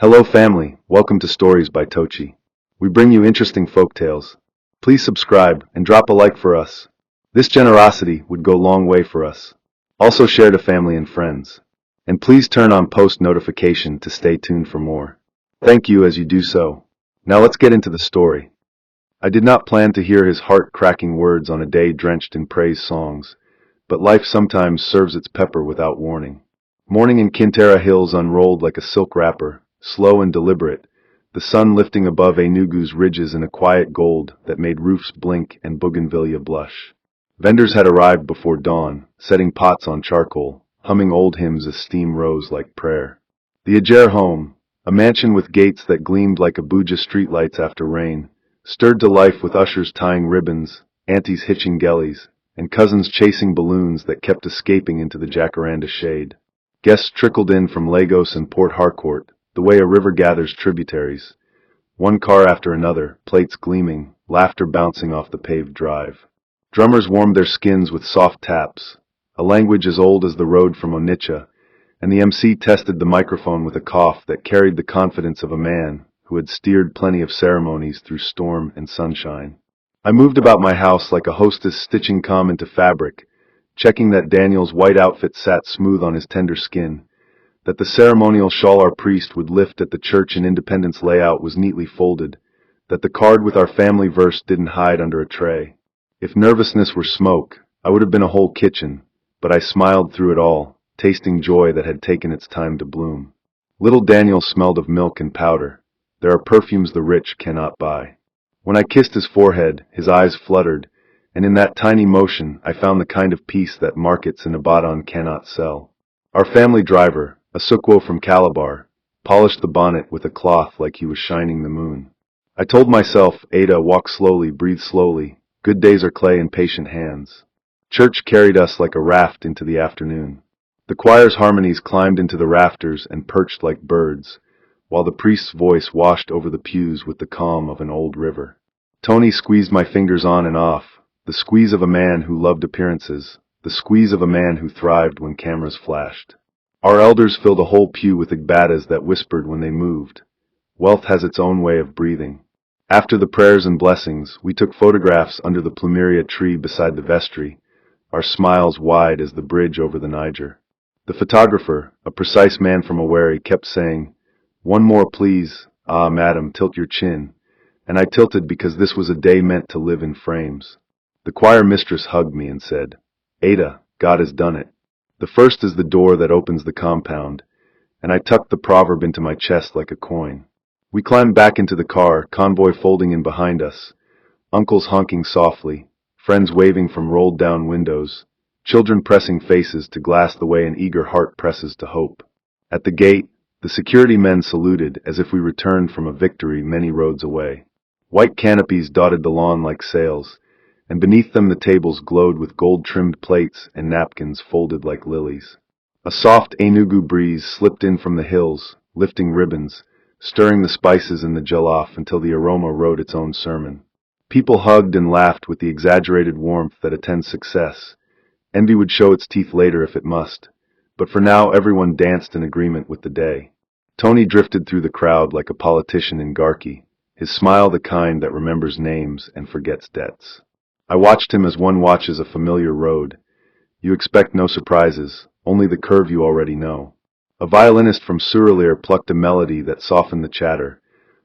Hello family, welcome to Stories by Tocci. We bring you interesting folk tales. Please subscribe and drop a like for us. This generosity would go a long way for us. Also share to family and friends. And please turn on post notification to stay tuned for more. Thank you as you do so. Now let's get into the story. I did not plan to hear his heart-cracking words on a day drenched in praise songs, but life sometimes serves its pepper without warning. Morning in Quintera Hills unrolled like a silk wrapper, slow and deliberate, the sun lifting above Enugu's ridges in a quiet gold that made roofs blink and bougainvillea blush. Vendors had arrived before dawn, setting pots on charcoal, humming old hymns as steam rose like prayer. The Ajer home, a mansion with gates that gleamed like Abuja streetlights after rain, stirred to life with ushers tying ribbons, aunties hitching gellies, and cousins chasing balloons that kept escaping into the jacaranda shade. Guests trickled in from Lagos and Port Harcourt, the way a river gathers tributaries. One car after another, plates gleaming, laughter bouncing off the paved drive. Drummers warmed their skins with soft taps, a language as old as the road from Onitsha, and the MC tested the microphone with a cough that carried the confidence of a man who had steered plenty of ceremonies through storm and sunshine. I moved about my house like a hostess stitching calm into fabric, checking that Daniel's white outfit sat smooth on his tender skin, that the ceremonial shawl our priest would lift at the church in Independence layout was neatly folded, that the card with our family verse didn't hide under a tray. If nervousness were smoke, I would have been a whole kitchen, but I smiled through it all, tasting joy that had taken its time to bloom. Little Daniel smelled of milk and powder. There are perfumes the rich cannot buy. When I kissed his forehead, his eyes fluttered, and in that tiny motion I found the kind of peace that markets in Ibadan cannot sell. Our family driver, a Sukwo from Calabar, polished the bonnet with a cloth like he was shining the moon. I told myself, Ada, walk slowly, breathe slowly. Good days are clay in patient hands. Church carried us like a raft into the afternoon. The choir's harmonies climbed into the rafters and perched like birds, while the priest's voice washed over the pews with the calm of an old river. Tony squeezed my fingers on and off, the squeeze of a man who loved appearances, the squeeze of a man who thrived when cameras flashed. Our elders filled a whole pew with igbadas that whispered when they moved. Wealth has its own way of breathing. After the prayers and blessings, we took photographs under the plumeria tree beside the vestry, our smiles wide as the bridge over the Niger. The photographer, a precise man from Owerri, kept saying, "One more please, ah madam, tilt your chin," and I tilted because this was a day meant to live in frames. The choir mistress hugged me and said, "Ada, God has done it." The first is the door that opens the compound, and I tucked the proverb into my chest like a coin. We climbed back into the car, convoy folding in behind us, uncles honking softly, friends waving from rolled-down windows, children pressing faces to glass the way an eager heart presses to hope. At the gate, the security men saluted as if we returned from a victory many roads away. White canopies dotted the lawn like sails, and beneath them the tables glowed with gold-trimmed plates and napkins folded like lilies. A soft Enugu breeze slipped in from the hills, lifting ribbons, stirring the spices in the jollof until the aroma wrote its own sermon. People hugged and laughed with the exaggerated warmth that attends success. Envy would show its teeth later if it must, but for now everyone danced in agreement with the day. Tony drifted through the crowd like a politician in Garki, his smile the kind that remembers names and forgets debts. I watched him as one watches a familiar road. You expect no surprises, only the curve you already know. A violinist from Surulere plucked a melody that softened the chatter,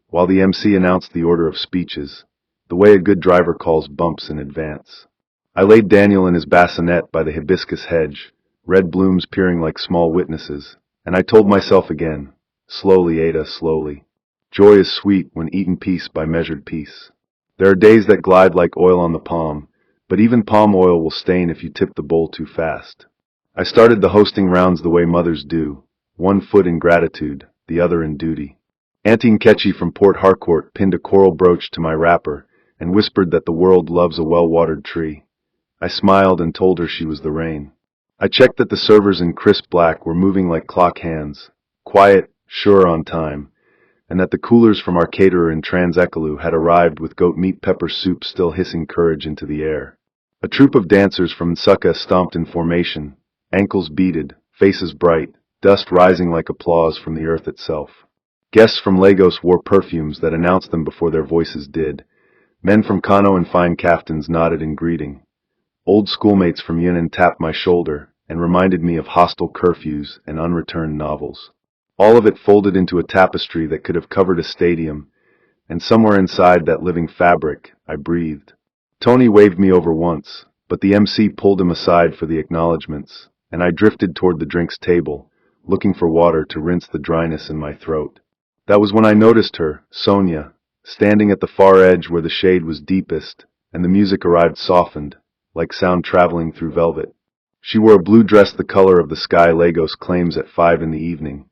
while the MC announced the order of speeches, the way a good driver calls bumps in advance. I laid Daniel in his bassinet by the hibiscus hedge, red blooms peering like small witnesses, and I told myself again, slowly, Ada, slowly. Joy is sweet when eaten piece by measured piece. There are days that glide like oil on the palm, but even palm oil will stain if you tip the bowl too fast. I started the hosting rounds the way mothers do, one foot in gratitude, the other in duty. Auntie Nkechi from Port Harcourt pinned a coral brooch to my wrapper and whispered that the world loves a well-watered tree. I smiled and told her she was the rain. I checked that the servers in crisp black were moving like clock hands, quiet, sure on time, and that the coolers from our caterer in Trans-Ekalu had arrived with goat meat pepper soup still hissing courage into the air. A troop of dancers from Nsukka stomped in formation, ankles beaded, faces bright, dust rising like applause from the earth itself. Guests from Lagos wore perfumes that announced them before their voices did. Men from Kano in fine kaftans nodded in greeting. Old schoolmates from Yunnan tapped my shoulder and reminded me of hostel curfews and unreturned novels. All of it folded into a tapestry that could have covered a stadium, and somewhere inside that living fabric, I breathed. Tony waved me over once, but the MC pulled him aside for the acknowledgments, and I drifted toward the drinks table, looking for water to rinse the dryness in my throat. That was when I noticed her, Sonia, standing at the far edge where the shade was deepest, and the music arrived softened, like sound traveling through velvet. She wore a blue dress the color of the sky Lagos claims at 5 in the evening,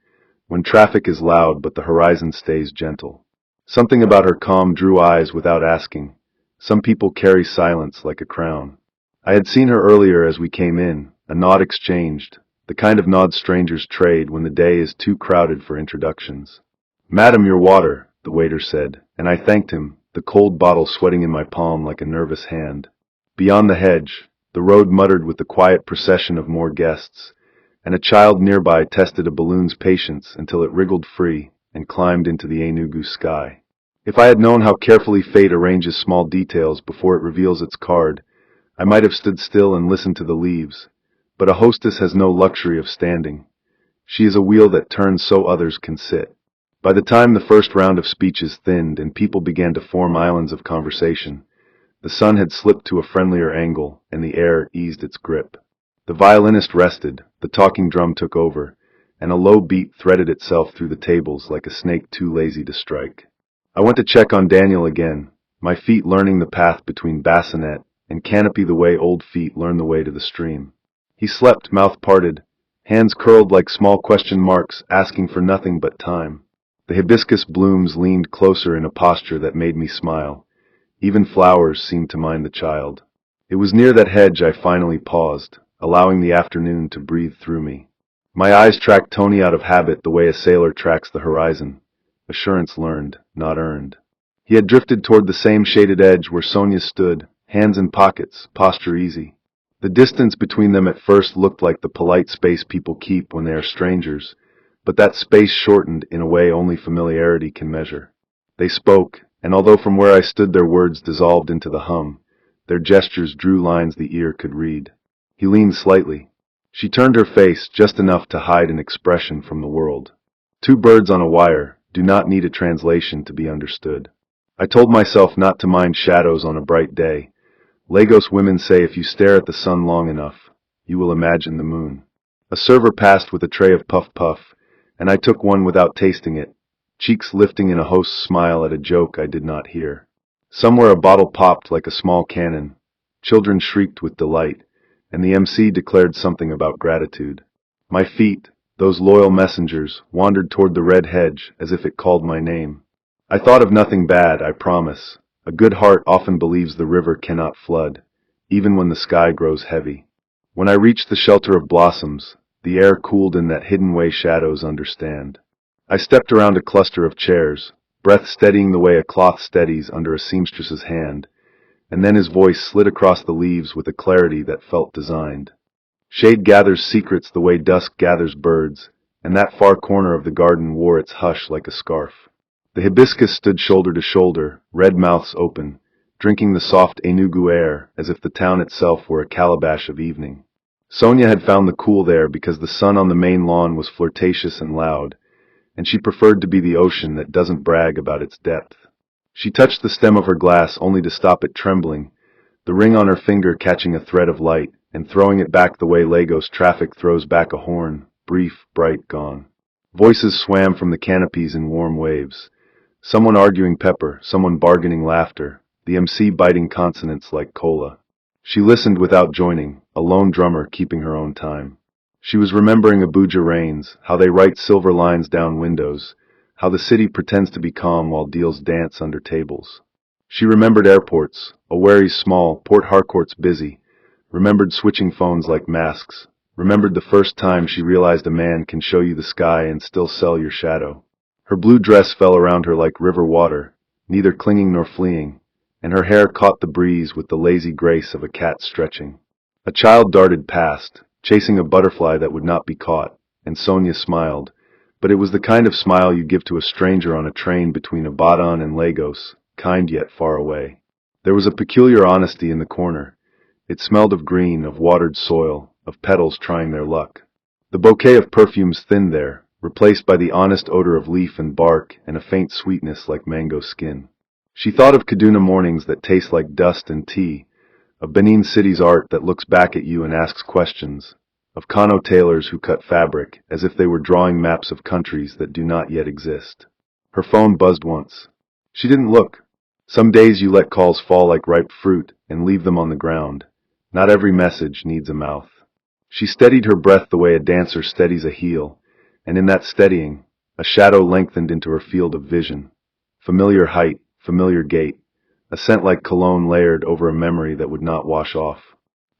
when traffic is loud but the horizon stays gentle. Something about her calm drew eyes without asking. Some people carry silence like a crown. I had seen her earlier as we came in, a nod exchanged, the kind of nod strangers trade when the day is too crowded for introductions. "Madam, your water," the waiter said, and I thanked him, the cold bottle sweating in my palm like a nervous hand. Beyond the hedge, the road muttered with the quiet procession of more guests, and a child nearby tested a balloon's patience until it wriggled free and climbed into the Enugu sky. If I had known how carefully fate arranges small details before it reveals its card, I might have stood still and listened to the leaves, but a hostess has no luxury of standing. She is a wheel that turns so others can sit. By the time the first round of speeches thinned and people began to form islands of conversation, the sun had slipped to a friendlier angle and the air eased its grip. The violinist rested, the talking drum took over, and a low beat threaded itself through the tables like a snake too lazy to strike. I went to check on Daniel again, my feet learning the path between bassinet and canopy the way old feet learn the way to the stream. He slept, mouth parted, hands curled like small question marks, asking for nothing but time. The hibiscus blooms leaned closer in a posture that made me smile. Even flowers seemed to mind the child. It was near that hedge I finally paused, allowing the afternoon to breathe through me. My eyes tracked Tony out of habit the way a sailor tracks the horizon. Assurance learned, not earned. He had drifted toward the same shaded edge where Sonia stood, hands in pockets, posture easy. The distance between them at first looked like the polite space people keep when they are strangers, but that space shortened in a way only familiarity can measure. They spoke, and although from where I stood their words dissolved into the hum, their gestures drew lines the ear could read. He leaned slightly. She turned her face just enough to hide an expression from the world. Two birds on a wire do not need a translation to be understood. I told myself not to mind shadows on a bright day. Lagos women say if you stare at the sun long enough, you will imagine the moon. A server passed with a tray of puff puff, and I took one without tasting it, cheeks lifting in a host's smile at a joke I did not hear. Somewhere a bottle popped like a small cannon. Children shrieked with delight, and the MC declared something about gratitude. My feet, those loyal messengers, wandered toward the red hedge as if it called my name. I thought of nothing bad, I promise. A good heart often believes the river cannot flood, even when the sky grows heavy. When I reached the shelter of blossoms, the air cooled in that hidden way shadows understand. I stepped around a cluster of chairs, breath steadying the way a cloth steadies under a seamstress's hand, and then his voice slid across the leaves with a clarity that felt designed. Shade gathers secrets the way dusk gathers birds, and that far corner of the garden wore its hush like a scarf. The hibiscus stood shoulder to shoulder, red mouths open, drinking the soft Enugu air as if the town itself were a calabash of evening. Sonia had found the cool there because the sun on the main lawn was flirtatious and loud, and she preferred to be the ocean that doesn't brag about its depth. She touched the stem of her glass only to stop it trembling, the ring on her finger catching a thread of light and throwing it back the way Lagos traffic throws back a horn, brief, bright, gone. Voices swam from the canopies in warm waves. Someone arguing pepper, someone bargaining laughter, the MC biting consonants like cola. She listened without joining, a lone drummer keeping her own time. She was remembering Abuja rains, how they write silver lines down windows, how the city pretends to be calm while deals dance under tables. She remembered airports, Owerri's small, Port Harcourt's busy, remembered switching phones like masks, remembered the first time she realized a man can show you the sky and still sell your shadow. Her blue dress fell around her like river water, neither clinging nor fleeing, and her hair caught the breeze with the lazy grace of a cat stretching. A child darted past, chasing a butterfly that would not be caught, and Sonia smiled, but it was the kind of smile you give to a stranger on a train between Ibadan and Lagos, kind yet far away. There was a peculiar honesty in the corner. It smelled of green, of watered soil, of petals trying their luck. The bouquet of perfumes thinned there, replaced by the honest odor of leaf and bark and a faint sweetness like mango skin. She thought of Kaduna mornings that taste like dust and tea, of Benin City's art that looks back at you and asks questions, of Kano tailors who cut fabric as if they were drawing maps of countries that do not yet exist. Her phone buzzed once. She didn't look. Some days you let calls fall like ripe fruit and leave them on the ground. Not every message needs a mouth. She steadied her breath the way a dancer steadies a heel, and in that steadying, a shadow lengthened into her field of vision. Familiar height, familiar gait, a scent like cologne layered over a memory that would not wash off.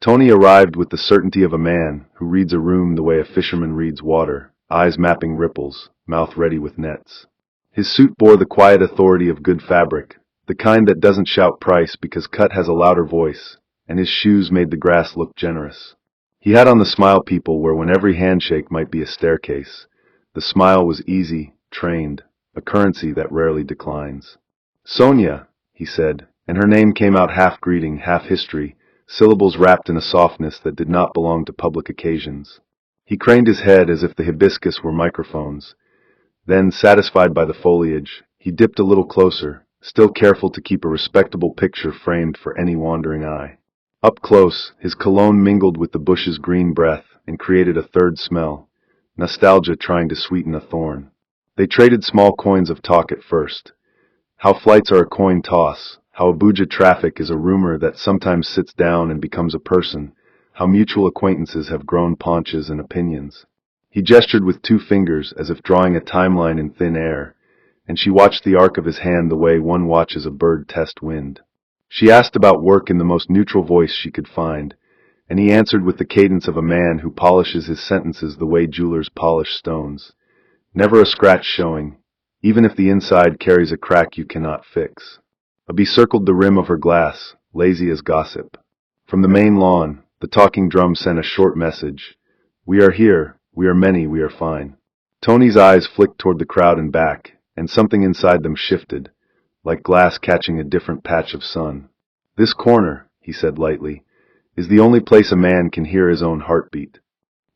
Tony arrived with the certainty of a man who reads a room the way a fisherman reads water, eyes mapping ripples, mouth ready with nets. His suit bore the quiet authority of good fabric, the kind that doesn't shout price because cut has a louder voice, and his shoes made the grass look generous. He had on the smile people where when every handshake might be a staircase, the smile was easy, trained, a currency that rarely declines. Sonia, he said, and her name came out half greeting, half history, syllables wrapped in a softness that did not belong to public occasions. He craned his head as if the hibiscus were microphones. Then, satisfied by the foliage, he dipped a little closer, still careful to keep a respectable picture framed for any wandering eye. Up close, his cologne mingled with the bush's green breath and created a third smell, nostalgia trying to sweeten a thorn. They traded small coins of talk at first. How flights are a coin toss, how Abuja traffic is a rumor that sometimes sits down and becomes a person, how mutual acquaintances have grown paunches and opinions. He gestured with 2 fingers as if drawing a timeline in thin air, and she watched the arc of his hand the way one watches a bird test wind. She asked about work in the most neutral voice she could find, and he answered with the cadence of a man who polishes his sentences the way jewelers polish stones. Never a scratch showing, even if the inside carries a crack you cannot fix. A bee circled the rim of her glass, lazy as gossip. From the main lawn, the talking drum sent a short message. We are here, we are many, we are fine. Tony's eyes flicked toward the crowd and back, and something inside them shifted, like glass catching a different patch of sun. This corner, he said lightly, is the only place a man can hear his own heartbeat.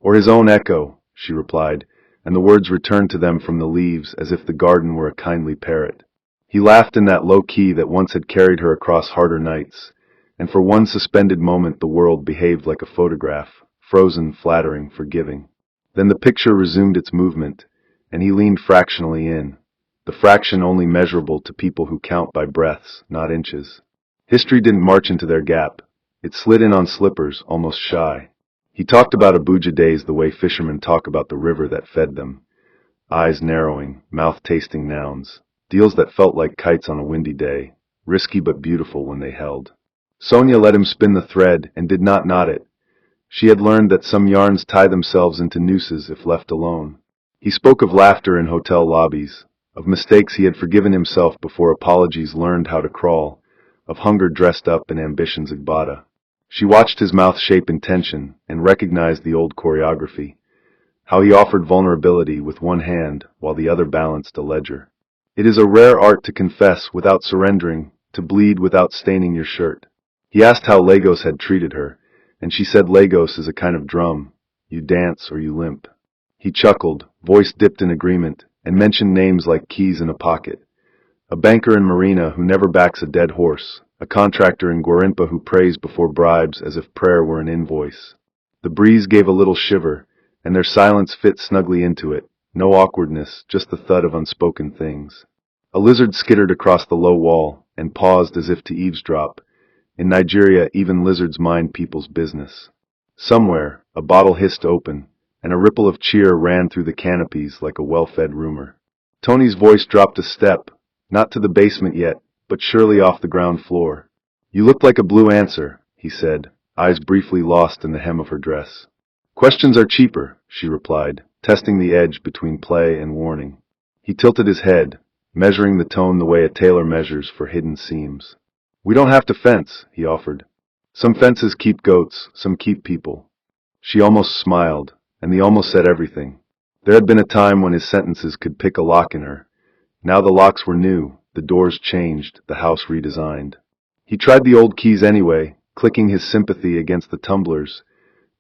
Or his own echo, she replied, and the words returned to them from the leaves as if the garden were a kindly parrot. He laughed in that low key that once had carried her across harder nights, and for one suspended moment the world behaved like a photograph, frozen, flattering, forgiving. Then the picture resumed its movement, and he leaned fractionally in, the fraction only measurable to people who count by breaths, not inches. History didn't march into their gap. It slid in on slippers, almost shy. He talked about Abuja days the way fishermen talk about the river that fed them. Eyes narrowing, mouth tasting nouns. Deals that felt like kites on a windy day, risky but beautiful when they held. Sonia let him spin the thread and did not knot it. She had learned that some yarns tie themselves into nooses if left alone. He spoke of laughter in hotel lobbies, of mistakes he had forgiven himself before apologies learned how to crawl, of hunger dressed up in ambition's igbada. She watched his mouth shape in tension and recognized the old choreography, how he offered vulnerability with one hand while the other balanced a ledger. It is a rare art to confess without surrendering, to bleed without staining your shirt. He asked how Lagos had treated her, and she said Lagos is a kind of drum. You dance or you limp. He chuckled, voice dipped in agreement, and mentioned names like keys in a pocket. A banker in Marina who never backs a dead horse, a contractor in Guarimpa who prays before bribes as if prayer were an invoice. The breeze gave a little shiver, and their silence fit snugly into it. No awkwardness, just the thud of unspoken things. A lizard skittered across the low wall, and paused as if to eavesdrop. In Nigeria, even lizards mind people's business. Somewhere, a bottle hissed open, and a ripple of cheer ran through the canopies like a well-fed rumor. Tony's voice dropped a step, not to the basement yet, but surely off the ground floor. You looked like a blue answer, he said, eyes briefly lost in the hem of her dress. Questions are cheaper, she replied, testing the edge between play and warning. He tilted his head, measuring the tone the way a tailor measures for hidden seams. We don't have to fence, he offered. Some fences keep goats, some keep people. She almost smiled, and the almost said everything. There had been a time when his sentences could pick a lock in her. Now the locks were new, the doors changed, the house redesigned. He tried the old keys anyway, clicking his sympathy against the tumblers,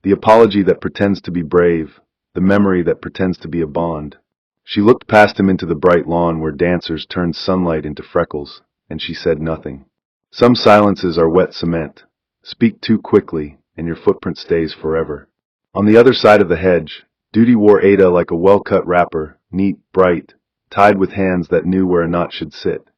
the apology that pretends to be brave, the memory that pretends to be a bond. She looked past him into the bright lawn where dancers turned sunlight into freckles, and she said nothing. Some silences are wet cement. Speak too quickly, and your footprint stays forever. On the other side of the hedge, Duty wore Ada like a well-cut wrapper, neat, bright, tied with hands that knew where a knot should sit.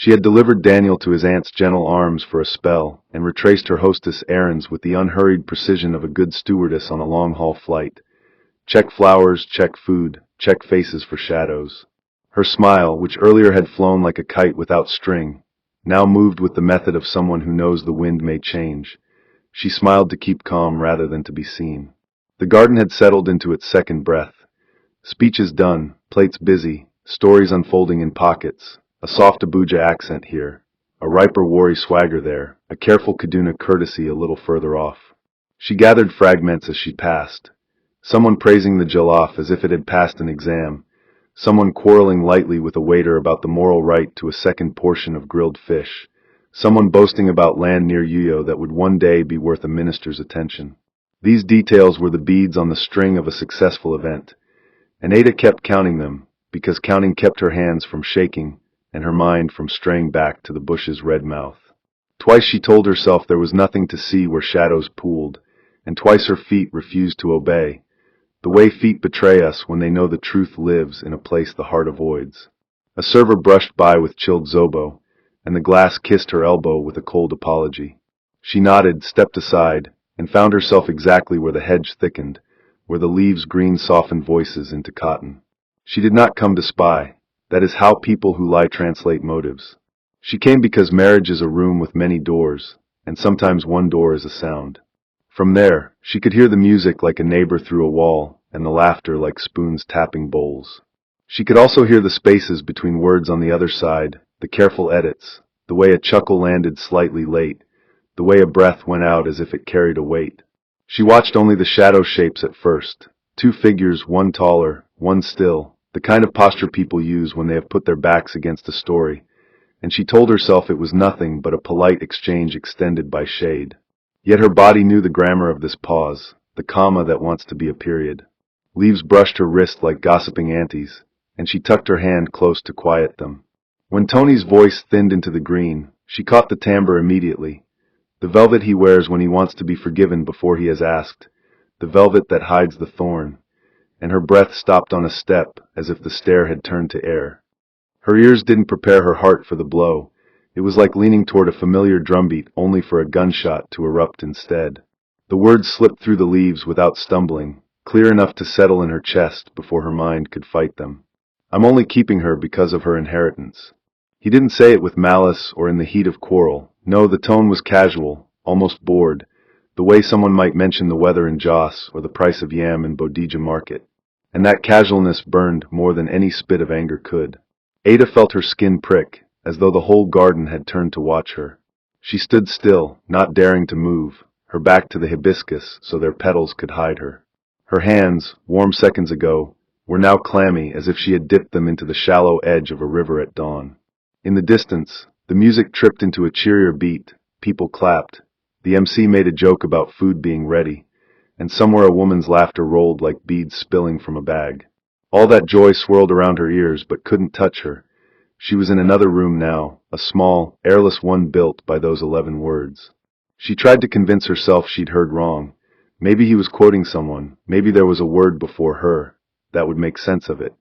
She had delivered Daniel to his aunt's gentle arms for a spell, and retraced her hostess' errands with the unhurried precision of a good stewardess on a long-haul flight. Check flowers, check food, check faces for shadows. Her smile, which earlier had flown like a kite without string, now moved with the method of someone who knows the wind may change. She smiled to keep calm rather than to be seen. The garden had settled into its second breath. Speeches done, plates busy, stories unfolding in pockets, a soft Abuja accent here, a riper Wari swagger there, a careful Kaduna courtesy a little further off. She gathered fragments as she passed. Someone praising the jollof as if it had passed an exam, someone quarreling lightly with a waiter about the moral right to a second portion of grilled fish, someone boasting about land near Uyo that would one day be worth a minister's attention. These details were the beads on the string of a successful event, and Ada kept counting them, because counting kept her hands from shaking and her mind from straying back to the bush's red mouth. Twice she told herself there was nothing to see where shadows pooled, and twice her feet refused to obey, the way feet betray us when they know the truth lives in a place the heart avoids. A server brushed by with chilled zobo, and the glass kissed her elbow with a cold apology. She nodded, stepped aside, and found herself exactly where the hedge thickened, where the leaves' green softened voices into cotton. She did not come to spy. That is how people who lie translate motives. She came because marriage is a room with many doors, and sometimes one door is a sound. From there, she could hear the music like a neighbor through a wall, and the laughter like spoons tapping bowls. She could also hear the spaces between words on the other side, the careful edits, the way a chuckle landed slightly late, the way a breath went out as if it carried a weight. She watched only the shadow shapes at first, two figures, one taller, one still, the kind of posture people use when they have put their backs against a story, and she told herself it was nothing but a polite exchange extended by shade. Yet her body knew the grammar of this pause, the comma that wants to be a period. Leaves brushed her wrist like gossiping aunties, and she tucked her hand close to quiet them. When Tony's voice thinned into the green, she caught the timbre immediately. The velvet he wears when he wants to be forgiven before he has asked, the velvet that hides the thorn, and her breath stopped on a step as if the stair had turned to air. Her ears didn't prepare her heart for the blow. It was like leaning toward a familiar drumbeat only for a gunshot to erupt instead. The words slipped through the leaves without stumbling, clear enough to settle in her chest before her mind could fight them. I'm only keeping her because of her inheritance. He didn't say it with malice or in the heat of quarrel. No, the tone was casual, almost bored, the way someone might mention the weather in Jos or the price of yam in Bodija market. And that casualness burned more than any spit of anger could. Ada felt her skin prick, as though the whole garden had turned to watch her. She stood still, not daring to move, her back to the hibiscus so their petals could hide her. Her hands, warm seconds ago, were now clammy as if she had dipped them into the shallow edge of a river at dawn. In the distance, the music tripped into a cheerier beat, people clapped, the MC made a joke about food being ready, and somewhere a woman's laughter rolled like beads spilling from a bag. All that joy swirled around her ears but couldn't touch her. She was in another room now, a small, airless one built by those 11 words. She tried to convince herself she'd heard wrong. Maybe he was quoting someone, maybe there was a word before her. That would make sense of it.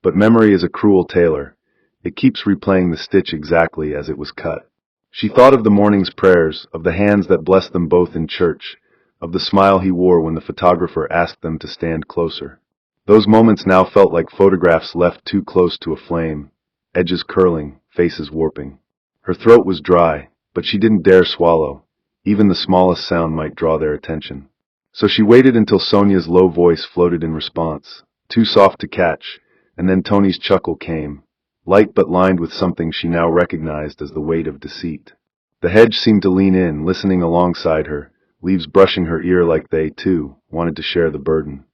But memory is a cruel tailor. It keeps replaying the stitch exactly as it was cut. She thought of the morning's prayers, of the hands that blessed them both in church, of the smile he wore when the photographer asked them to stand closer. Those moments now felt like photographs left too close to a flame, edges curling, faces warping. Her throat was dry, but she didn't dare swallow. Even the smallest sound might draw their attention. So she waited until Sonia's low voice floated in response, too soft to catch, and then Tony's chuckle came, light but lined with something she now recognized as the weight of deceit. The hedge seemed to lean in, listening alongside her, leaves brushing her ear like they, too, wanted to share the burden.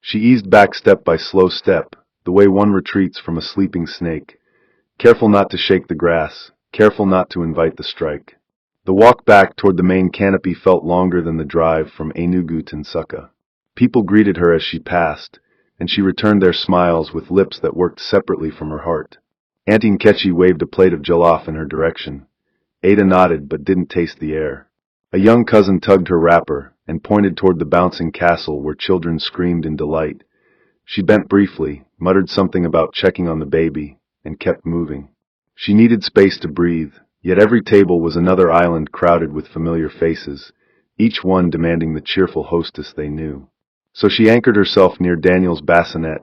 She eased back step by slow step, the way one retreats from a sleeping snake, careful not to shake the grass, careful not to invite the strike. The walk back toward the main canopy felt longer than the drive from Enugu to Nsukka. People greeted her as she passed, and she returned their smiles with lips that worked separately from her heart. Auntie Nkechi waved a plate of jollof in her direction. Ada nodded but didn't taste the air. A young cousin tugged her wrapper and pointed toward the bouncing castle where children screamed in delight. She bent briefly, muttered something about checking on the baby, and kept moving. She needed space to breathe, yet every table was another island crowded with familiar faces, each one demanding the cheerful hostess they knew. So she anchored herself near Daniel's bassinet,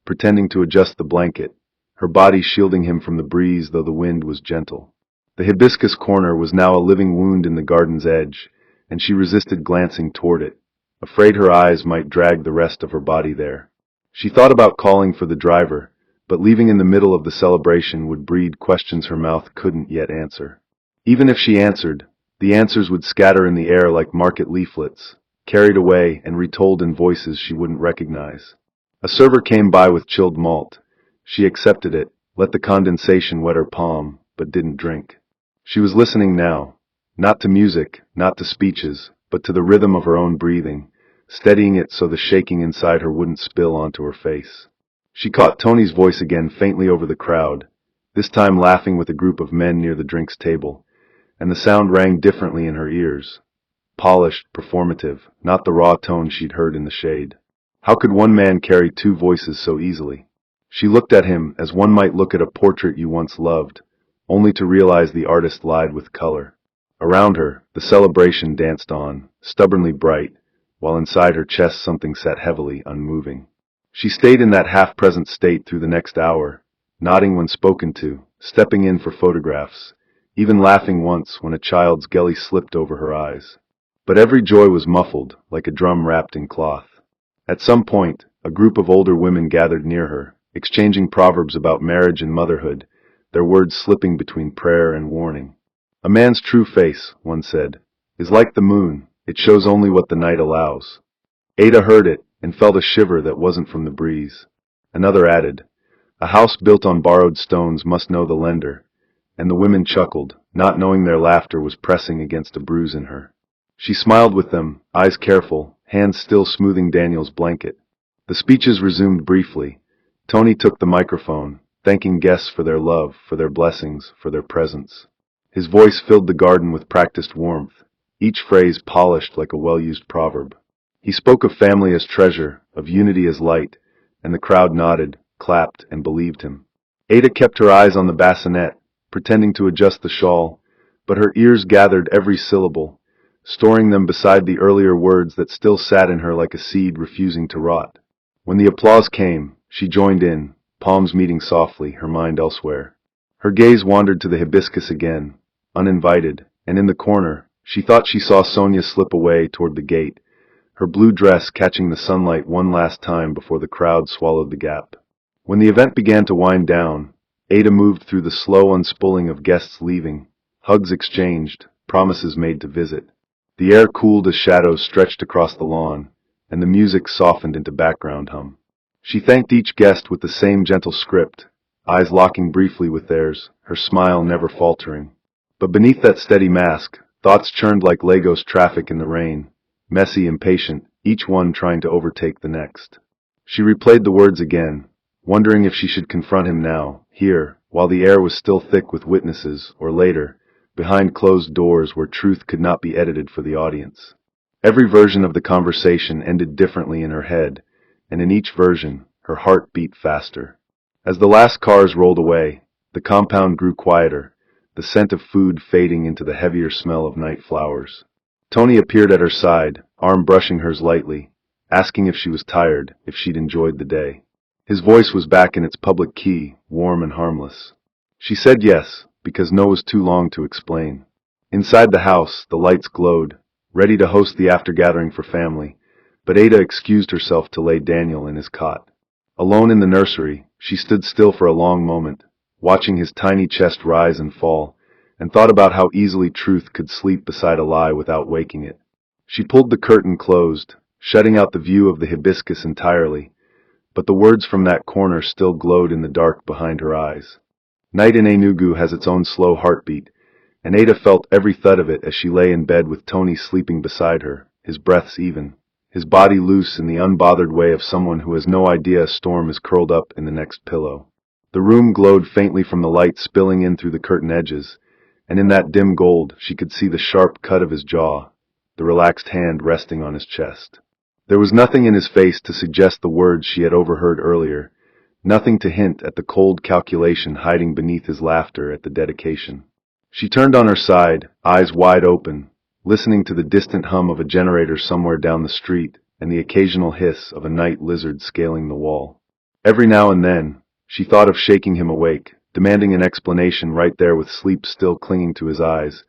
pretending to adjust the blanket, her body shielding him from the breeze though the wind was gentle. The hibiscus corner was now a living wound in the garden's edge, and she resisted glancing toward it, afraid her eyes might drag the rest of her body there. She thought about calling for the driver, but leaving in the middle of the celebration would breed questions her mouth couldn't yet answer. Even if she answered, the answers would scatter in the air like market leaflets, carried away and retold in voices she wouldn't recognize. A server came by with chilled malt. She accepted it, let the condensation wet her palm, but didn't drink. She was listening now, not to music, not to speeches, but to the rhythm of her own breathing, steadying it so the shaking inside her wouldn't spill onto her face. She caught Tony's voice again faintly over the crowd, this time laughing with a group of men near the drinks table, and the sound rang differently in her ears. Polished, performative, not the raw tone she'd heard in the shade. How could one man carry two voices so easily? She looked at him as one might look at a portrait you once loved, only to realize the artist lied with color. Around her, the celebration danced on, stubbornly bright, while inside her chest something sat heavily, unmoving. She stayed in that half-present state through the next hour, nodding when spoken to, stepping in for photographs, even laughing once when a child's gelly slipped over her eyes. But every joy was muffled, like a drum wrapped in cloth. At some point, a group of older women gathered near her, exchanging proverbs about marriage and motherhood, their words slipping between prayer and warning. A man's true face, one said, is like the moon, it shows only what the night allows. Ada heard it, and felt a shiver that wasn't from the breeze. Another added, a house built on borrowed stones must know the lender, and the women chuckled, not knowing their laughter was pressing against a bruise in her. She smiled with them, eyes careful, hands still smoothing Daniel's blanket. The speeches resumed briefly. Tony took the microphone, thanking guests for their love, for their blessings, for their presence. His voice filled the garden with practiced warmth, each phrase polished like a well-used proverb. He spoke of family as treasure, of unity as light, and the crowd nodded, clapped, and believed him. Ada kept her eyes on the bassinet, pretending to adjust the shawl, but her ears gathered every syllable, storing them beside the earlier words that still sat in her like a seed refusing to rot. When the applause came, she joined in, palms meeting softly, her mind elsewhere. Her gaze wandered to the hibiscus again, uninvited, and in the corner, she thought she saw Sonia slip away toward the gate, her blue dress catching the sunlight one last time before the crowd swallowed the gap. When the event began to wind down, Ada moved through the slow unspooling of guests leaving, hugs exchanged, promises made to visit. The air cooled as shadows stretched across the lawn, and the music softened into background hum. She thanked each guest with the same gentle script, eyes locking briefly with theirs, her smile never faltering. But beneath that steady mask, thoughts churned like Lagos traffic in the rain, messy, impatient, each one trying to overtake the next. She replayed the words again, wondering if she should confront him now, here, while the air was still thick with witnesses, or later, behind closed doors where truth could not be edited for the audience. Every version of the conversation ended differently in her head, and in each version, her heart beat faster. As the last cars rolled away, the compound grew quieter, the scent of food fading into the heavier smell of night flowers. Tony appeared at her side, arm brushing hers lightly, asking if she was tired, if she'd enjoyed the day. His voice was back in its public key, warm and harmless. She said yes, because no was too long to explain. Inside the house, the lights glowed, ready to host the aftergathering for family, but Ada excused herself to lay Daniel in his cot. Alone in the nursery, she stood still for a long moment, watching his tiny chest rise and fall, and thought about how easily truth could sleep beside a lie without waking it. She pulled the curtain closed, shutting out the view of the hibiscus entirely, but the words from that corner still glowed in the dark behind her eyes. Night in Enugu has its own slow heartbeat, and Ada felt every thud of it as she lay in bed with Tony sleeping beside her, his breaths even, his body loose in the unbothered way of someone who has no idea a storm is curled up in the next pillow. The room glowed faintly from the light spilling in through the curtain edges, and in that dim gold she could see the sharp cut of his jaw, the relaxed hand resting on his chest. There was nothing in his face to suggest the words she had overheard earlier, nothing to hint at the cold calculation hiding beneath his laughter at the dedication. She turned on her side, eyes wide open, listening to the distant hum of a generator somewhere down the street and the occasional hiss of a night lizard scaling the wall. Every now and then, she thought of shaking him awake, demanding an explanation right there with sleep still clinging to his eyes,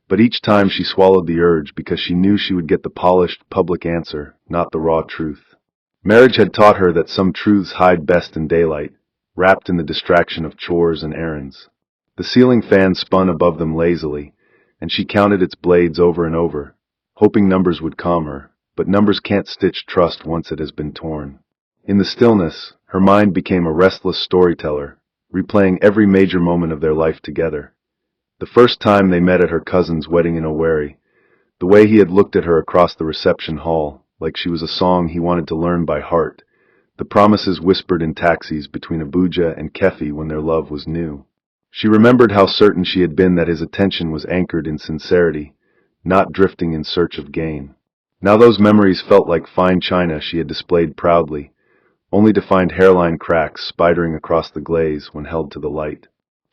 but each time she swallowed the urge because she knew she would get the polished, public answer, not the raw truth. Marriage had taught her that some truths hide best in daylight, wrapped in the distraction of chores and errands. The ceiling fan spun above them lazily, and she counted its blades over and over, hoping numbers would calm her, but numbers can't stitch trust once it has been torn. In the stillness, her mind became a restless storyteller, replaying every major moment of their life together. The first time they met at her cousin's wedding in Owerri, the way he had looked at her across the reception hall, like she was a song he wanted to learn by heart, the promises whispered in taxis between Abuja and Kefi when their love was new. She remembered how certain she had been that his attention was anchored in sincerity, not drifting in search of gain. Now those memories felt like fine china she had displayed proudly, only to find hairline cracks spidering across the glaze when held to the light.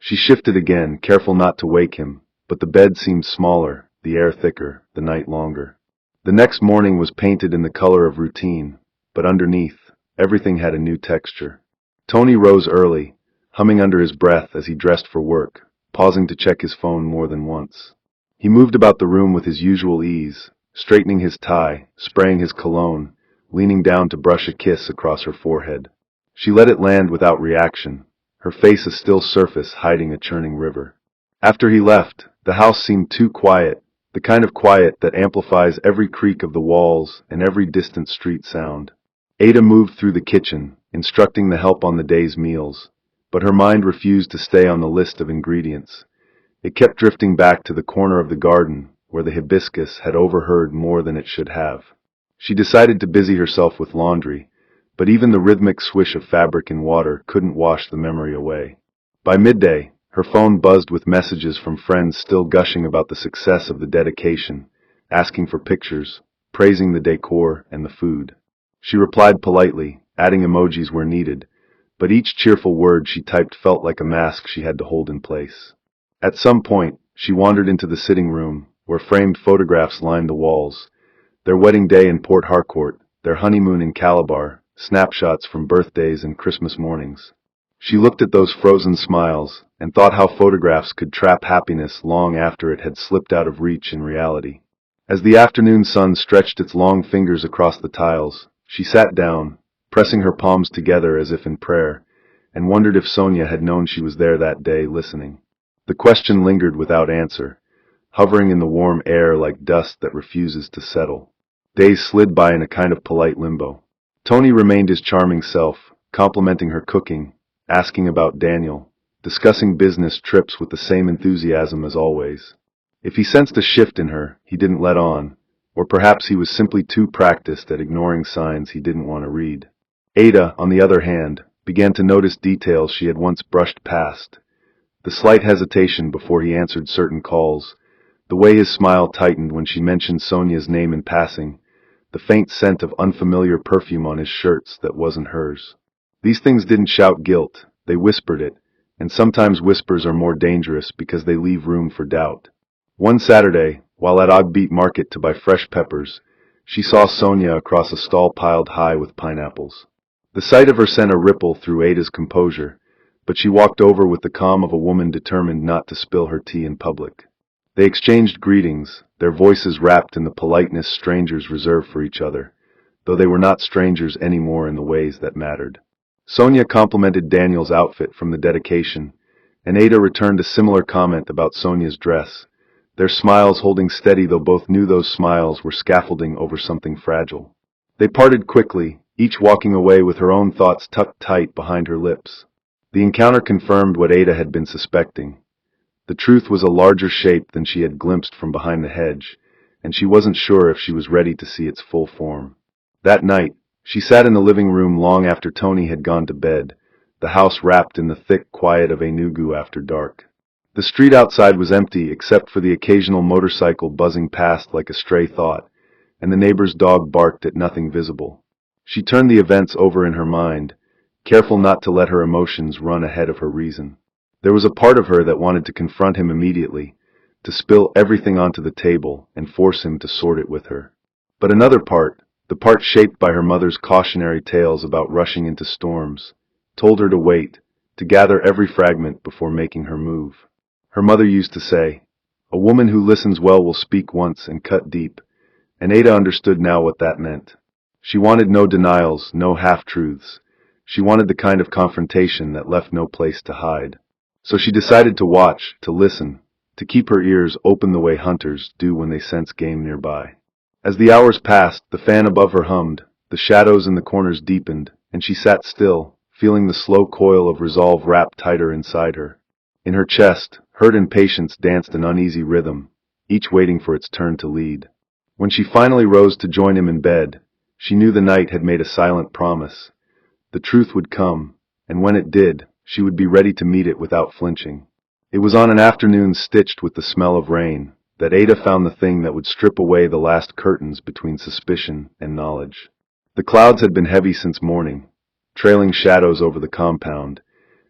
She shifted again, careful not to wake him, but the bed seemed smaller, the air thicker, the night longer. The next morning was painted in the color of routine, but underneath, everything had a new texture. Tony rose early, humming under his breath as he dressed for work, pausing to check his phone more than once. He moved about the room with his usual ease, straightening his tie, spraying his cologne, leaning down to brush a kiss across her forehead. She let it land without reaction, her face a still surface hiding a churning river. After he left, the house seemed too quiet, the kind of quiet that amplifies every creak of the walls and every distant street sound. Ada moved through the kitchen, instructing the help on the day's meals, but her mind refused to stay on the list of ingredients. It kept drifting back to the corner of the garden, where the hibiscus had overheard more than it should have. She decided to busy herself with laundry, but even the rhythmic swish of fabric in water couldn't wash the memory away. By midday, her phone buzzed with messages from friends still gushing about the success of the dedication, asking for pictures, praising the decor and the food. She replied politely, adding emojis where needed, but each cheerful word she typed felt like a mask she had to hold in place. At some point, she wandered into the sitting room, where framed photographs lined the walls. Their wedding day in Port Harcourt, their honeymoon in Calabar, snapshots from birthdays and Christmas mornings. She looked at those frozen smiles, and thought how photographs could trap happiness long after it had slipped out of reach in reality. As the afternoon sun stretched its long fingers across the tiles, she sat down, pressing her palms together as if in prayer, and wondered if Sonia had known she was there that day listening. The question lingered without answer, hovering in the warm air like dust that refuses to settle. Days slid by in a kind of polite limbo. Tony remained his charming self, complimenting her cooking, asking about Daniel, discussing business trips with the same enthusiasm as always. If he sensed a shift in her, he didn't let on, or perhaps he was simply too practiced at ignoring signs he didn't want to read. Ada, on the other hand, began to notice details she had once brushed past. The slight hesitation before he answered certain calls, the way his smile tightened when she mentioned Sonia's name in passing, the faint scent of unfamiliar perfume on his shirts that wasn't hers. These things didn't shout guilt, they whispered it, and sometimes whispers are more dangerous because they leave room for doubt. One Saturday, while at Ogbeat Market to buy fresh peppers, she saw Sonia across a stall piled high with pineapples. The sight of her sent a ripple through Ada's composure, but she walked over with the calm of a woman determined not to spill her tea in public. They exchanged greetings, their voices wrapped in the politeness strangers reserve for each other, though they were not strangers anymore in the ways that mattered. Sonia complimented Daniel's outfit from the dedication, and Ada returned a similar comment about Sonia's dress, their smiles holding steady though both knew those smiles were scaffolding over something fragile. They parted quickly, each walking away with her own thoughts tucked tight behind her lips. The encounter confirmed what Ada had been suspecting. The truth was a larger shape than she had glimpsed from behind the hedge, and she wasn't sure if she was ready to see its full form. That night, she sat in the living room long after Tony had gone to bed, the house wrapped in the thick quiet of Enugu after dark. The street outside was empty except for the occasional motorcycle buzzing past like a stray thought, and the neighbor's dog barked at nothing visible. She turned the events over in her mind, careful not to let her emotions run ahead of her reason. There was a part of her that wanted to confront him immediately, to spill everything onto the table and force him to sort it with her. But another part, the part shaped by her mother's cautionary tales about rushing into storms, told her to wait, to gather every fragment before making her move. Her mother used to say, "A woman who listens well will speak once and cut deep," and Ada understood now what that meant. She wanted no denials, no half-truths. She wanted the kind of confrontation that left no place to hide. So she decided to watch, to listen, to keep her ears open the way hunters do when they sense game nearby. As the hours passed, the fan above her hummed, the shadows in the corners deepened, and she sat still, feeling the slow coil of resolve wrap tighter inside her. In her chest, hurt and patience danced an uneasy rhythm, each waiting for its turn to lead. When she finally rose to join him in bed, she knew the night had made a silent promise. The truth would come, and when it did, she would be ready to meet it without flinching. It was on an afternoon stitched with the smell of rain that Ada found the thing that would strip away the last curtains between suspicion and knowledge. The clouds had been heavy since morning, trailing shadows over the compound,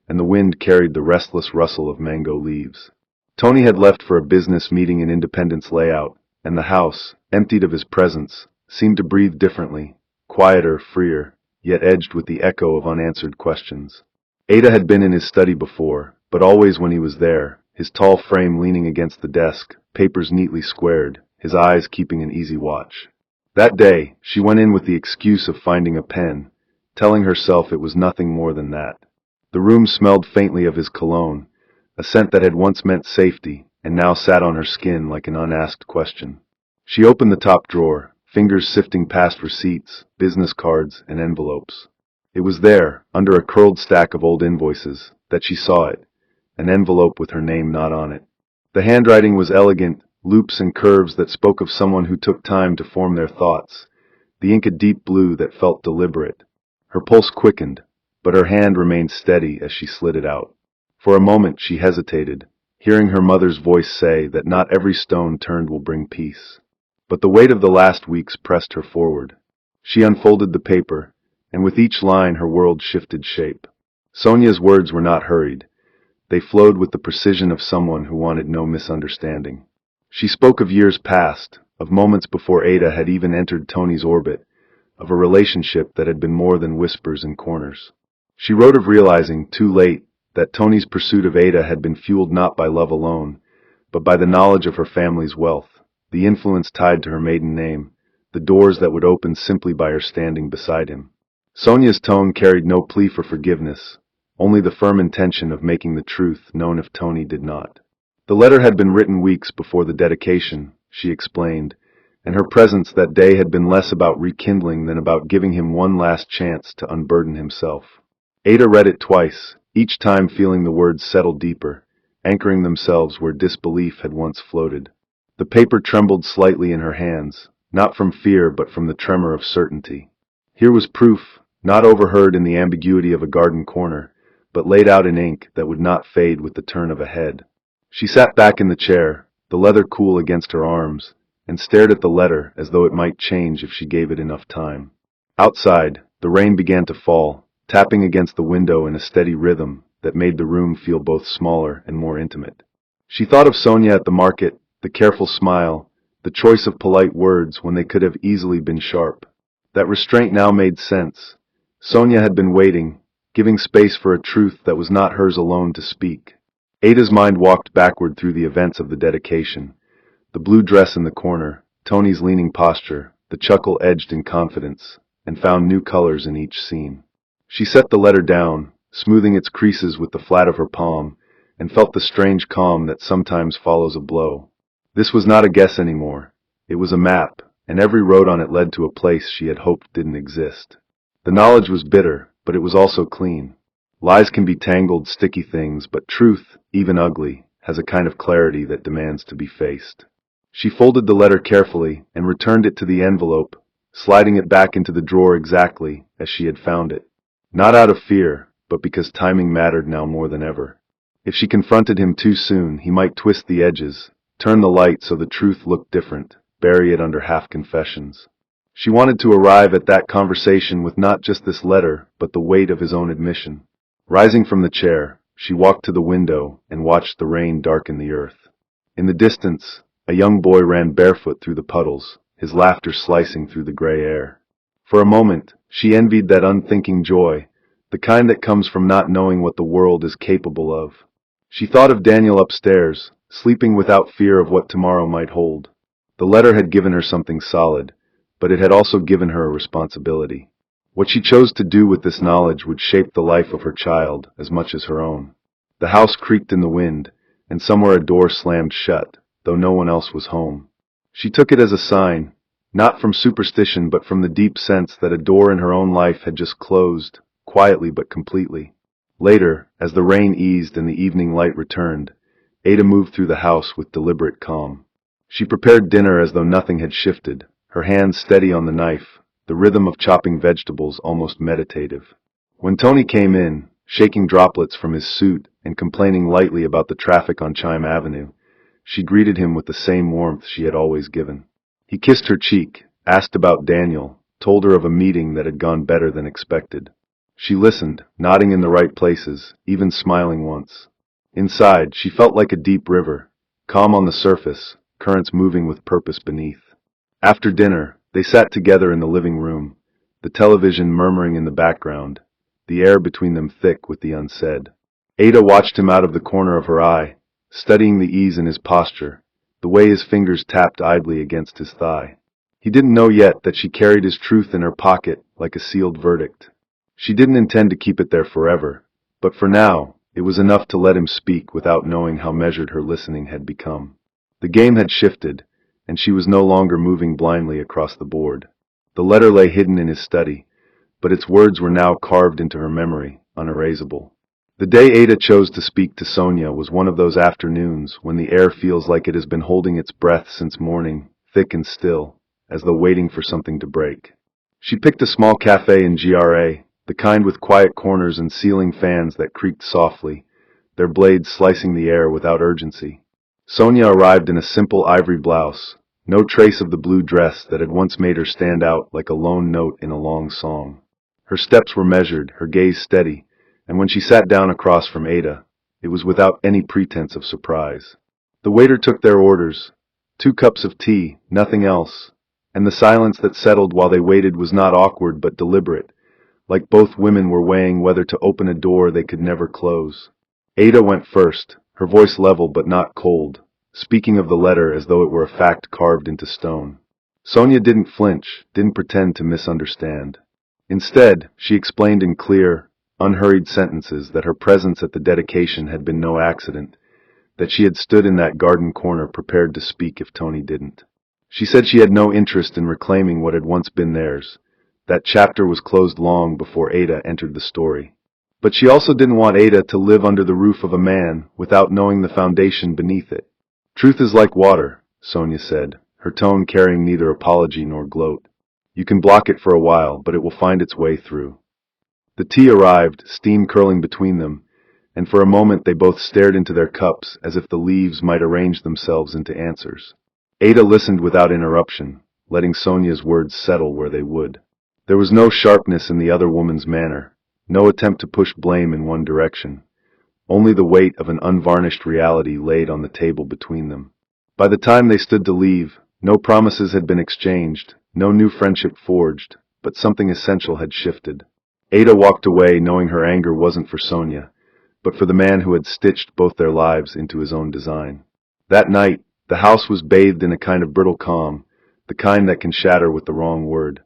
and the wind carried the restless rustle of mango leaves. Tony had left for a business meeting in Independence Layout, and the house, emptied of his presence, seemed to breathe differently, quieter, freer, yet edged with the echo of unanswered questions. Ada had been in his study before, but always when he was there, his tall frame leaning against the desk, papers neatly squared, his eyes keeping an easy watch. That day, she went in with the excuse of finding a pen, telling herself it was nothing more than that. The room smelled faintly of his cologne, a scent that had once meant safety, and now sat on her skin like an unasked question. She opened the top drawer, fingers sifting past receipts, business cards, and envelopes. It was there, under a curled stack of old invoices, that she saw it, an envelope with her name not on it. The handwriting was elegant, loops and curves that spoke of someone who took time to form their thoughts, the ink a deep blue that felt deliberate. Her pulse quickened, but her hand remained steady as she slid it out. For a moment she hesitated, hearing her mother's voice say that not every stone turned will bring peace. But the weight of the last weeks pressed her forward. She unfolded the paper, and with each line her world shifted shape. Sonia's words were not hurried. They flowed with the precision of someone who wanted no misunderstanding. She spoke of years past, of moments before Ada had even entered Tony's orbit, of a relationship that had been more than whispers in corners. She wrote of realizing, too late, that Tony's pursuit of Ada had been fueled not by love alone, but by the knowledge of her family's wealth, the influence tied to her maiden name, the doors that would open simply by her standing beside him. Sonia's tone carried no plea for forgiveness, only the firm intention of making the truth known if Tony did not. The letter had been written weeks before the dedication, she explained, and her presence that day had been less about rekindling than about giving him one last chance to unburden himself. Ada read it twice, each time feeling the words settle deeper, anchoring themselves where disbelief had once floated. The paper trembled slightly in her hands, not from fear but from the tremor of certainty. Here was proof, not overheard in the ambiguity of a garden corner, but laid out in ink that would not fade with the turn of a head. She sat back in the chair, the leather cool against her arms, and stared at the letter as though it might change if she gave it enough time. Outside, the rain began to fall, tapping against the window in a steady rhythm that made the room feel both smaller and more intimate. She thought of Sonia at the market, the careful smile, the choice of polite words when they could have easily been sharp. That restraint now made sense. Sonia had been waiting, giving space for a truth that was not hers alone to speak. Ada's mind walked backward through the events of the dedication. The blue dress in the corner, Tony's leaning posture, the chuckle edged in confidence, and found new colors in each scene. She set the letter down, smoothing its creases with the flat of her palm, and felt the strange calm that sometimes follows a blow. This was not a guess anymore. It was a map, and every road on it led to a place she had hoped didn't exist. The knowledge was bitter, but it was also clean. Lies can be tangled, sticky things, but truth, even ugly, has a kind of clarity that demands to be faced. She folded the letter carefully and returned it to the envelope, sliding it back into the drawer exactly as she had found it. Not out of fear, but because timing mattered now more than ever. If she confronted him too soon, he might twist the edges, turn the light so the truth looked different, bury it under half-confessions. She wanted to arrive at that conversation with not just this letter, but the weight of his own admission. Rising from the chair, she walked to the window and watched the rain darken the earth. In the distance, a young boy ran barefoot through the puddles, his laughter slicing through the gray air. For a moment, she envied that unthinking joy, the kind that comes from not knowing what the world is capable of. She thought of Daniel upstairs, sleeping without fear of what tomorrow might hold. The letter had given her something solid, but it had also given her a responsibility. What she chose to do with this knowledge would shape the life of her child as much as her own. The house creaked in the wind, and somewhere a door slammed shut, though no one else was home. She took it as a sign, not from superstition but from the deep sense that a door in her own life had just closed, quietly but completely. Later, as the rain eased and the evening light returned, Ada moved through the house with deliberate calm. She prepared dinner as though nothing had shifted, her hands steady on the knife, the rhythm of chopping vegetables almost meditative. When Tony came in, shaking droplets from his suit and complaining lightly about the traffic on Chime Avenue, she greeted him with the same warmth she had always given. He kissed her cheek, asked about Daniel, told her of a meeting that had gone better than expected. She listened, nodding in the right places, even smiling once. Inside, she felt like a deep river, calm on the surface, currents moving with purpose beneath. After dinner, they sat together in the living room, the television murmuring in the background, the air between them thick with the unsaid. Ada watched him out of the corner of her eye, studying the ease in his posture, the way his fingers tapped idly against his thigh. He didn't know yet that she carried his truth in her pocket like a sealed verdict. She didn't intend to keep it there forever, but for now, it was enough to let him speak without knowing how measured her listening had become. The game had shifted, and she was no longer moving blindly across the board. The letter lay hidden in his study, but its words were now carved into her memory, unerasable. The day Ada chose to speak to Sonia was one of those afternoons when the air feels like it has been holding its breath since morning, thick and still, as though waiting for something to break. She picked a small cafe in GRA, the kind with quiet corners and ceiling fans that creaked softly, their blades slicing the air without urgency. Sonia arrived in a simple ivory blouse, no trace of the blue dress that had once made her stand out like a lone note in a long song. Her steps were measured, her gaze steady, and when she sat down across from Ada, it was without any pretense of surprise. The waiter took their orders, 2 cups of tea, nothing else, and the silence that settled while they waited was not awkward but deliberate, like both women were weighing whether to open a door they could never close. Ada went first, her voice level but not cold, speaking of the letter as though it were a fact carved into stone. Sonia didn't flinch, didn't pretend to misunderstand. Instead, she explained in clear, unhurried sentences that her presence at the dedication had been no accident, that she had stood in that garden corner prepared to speak if Tony didn't. She said she had no interest in reclaiming what had once been theirs. That chapter was closed long before Ada entered the story. But she also didn't want Ada to live under the roof of a man without knowing the foundation beneath it. Truth is like water, Sonia said, her tone carrying neither apology nor gloat. You can block it for a while, but it will find its way through. The tea arrived, steam curling between them, and for a moment they both stared into their cups as if the leaves might arrange themselves into answers. Ada listened without interruption, letting Sonia's words settle where they would. There was no sharpness in the other woman's manner, no attempt to push blame in one direction, only the weight of an unvarnished reality laid on the table between them. By the time they stood to leave, no promises had been exchanged, no new friendship forged, but something essential had shifted. Ada walked away knowing her anger wasn't for Sonia, but for the man who had stitched both their lives into his own design. That night, the house was bathed in a kind of brittle calm, the kind that can shatter with the wrong word.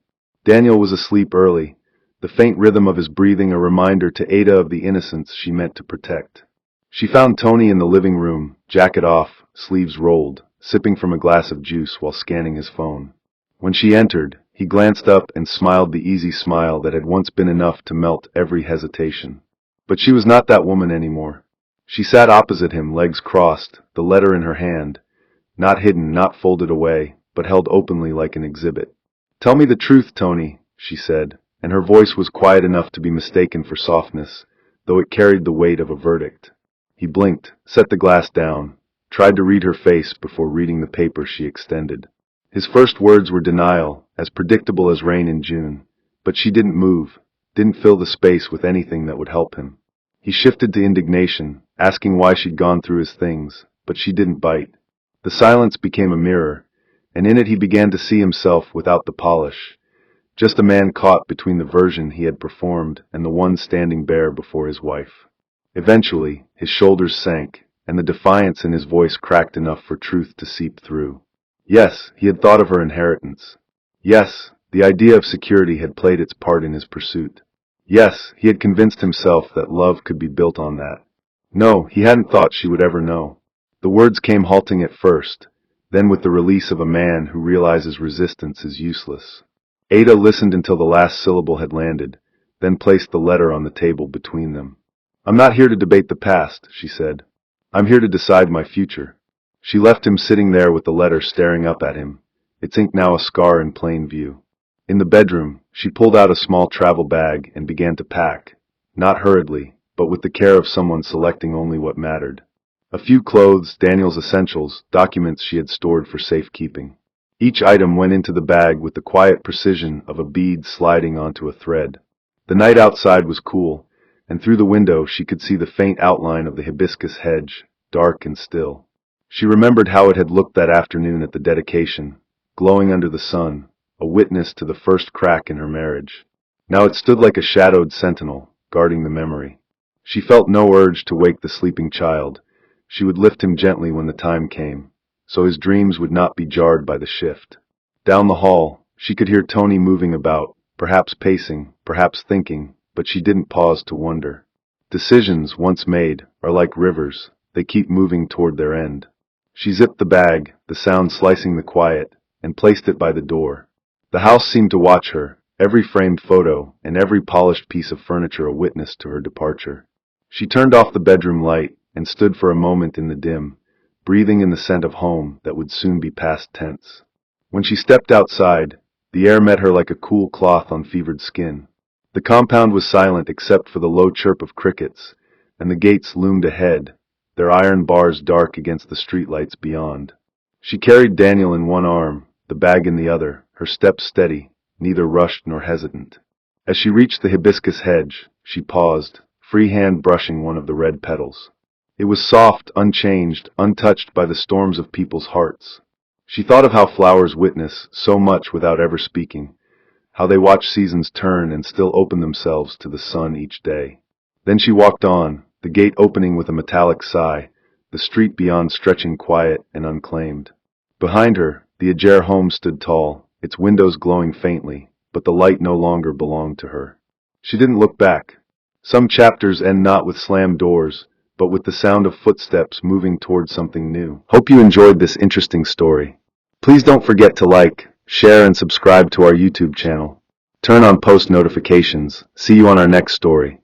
Daniel was asleep early, the faint rhythm of his breathing a reminder to Ada of the innocence she meant to protect. She found Tony in the living room, jacket off, sleeves rolled, sipping from a glass of juice while scanning his phone. When she entered, he glanced up and smiled the easy smile that had once been enough to melt every hesitation. But she was not that woman anymore. She sat opposite him, legs crossed, the letter in her hand, not hidden, not folded away, but held openly like an exhibit. "Tell me the truth, Tony," she said, and her voice was quiet enough to be mistaken for softness, though it carried the weight of a verdict. He blinked, set the glass down, tried to read her face before reading the paper she extended. His first words were denial, as predictable as rain in June, but she didn't move, didn't fill the space with anything that would help him. He shifted to indignation, asking why she'd gone through his things, but she didn't bite. The silence became a mirror, and in it he began to see himself without the polish, just a man caught between the version he had performed and the one standing bare before his wife. Eventually, his shoulders sank, and the defiance in his voice cracked enough for truth to seep through. Yes, he had thought of her inheritance. Yes, the idea of security had played its part in his pursuit. Yes, he had convinced himself that love could be built on that. No, he hadn't thought she would ever know. The words came halting at first, then with the release of a man who realizes resistance is useless. Ada listened until the last syllable had landed, then placed the letter on the table between them. "I'm not here to debate the past," she said. "I'm here to decide my future." She left him sitting there with the letter staring up at him, its ink now a scar in plain view. In the bedroom, she pulled out a small travel bag and began to pack, not hurriedly, but with the care of someone selecting only what mattered. A few clothes, Daniel's essentials, documents she had stored for safekeeping. Each item went into the bag with the quiet precision of a bead sliding onto a thread. The night outside was cool, and through the window she could see the faint outline of the hibiscus hedge, dark and still. She remembered how it had looked that afternoon at the dedication, glowing under the sun, a witness to the first crack in her marriage. Now it stood like a shadowed sentinel, guarding the memory. She felt no urge to wake the sleeping child. She would lift him gently when the time came, so his dreams would not be jarred by the shift. Down the hall, she could hear Tony moving about, perhaps pacing, perhaps thinking, but she didn't pause to wonder. Decisions, once made, are like rivers, they keep moving toward their end. She zipped the bag, the sound slicing the quiet, and placed it by the door. The house seemed to watch her, every framed photo and every polished piece of furniture a witness to her departure. She turned off the bedroom light and stood for a moment in the dim, breathing in the scent of home that would soon be past tense. When she stepped outside, the air met her like a cool cloth on fevered skin. The compound was silent except for the low chirp of crickets, and the gates loomed ahead, their iron bars dark against the streetlights beyond. She carried Daniel in one arm, the bag in the other, her steps steady, neither rushed nor hesitant. As she reached the hibiscus hedge, she paused, free hand brushing one of the red petals. It was soft, unchanged, untouched by the storms of people's hearts. She thought of how flowers witness so much without ever speaking, how they watch seasons turn and still open themselves to the sun each day. Then she walked on, the gate opening with a metallic sigh, the street beyond stretching quiet and unclaimed. Behind her, the Ajer home stood tall, its windows glowing faintly, but the light no longer belonged to her. She didn't look back. Some chapters end not with slammed doors, but with the sound of footsteps moving toward something new. Hope you enjoyed this interesting story. Please don't forget to like, share, and subscribe to our YouTube channel. Turn on post notifications. See you on our next story.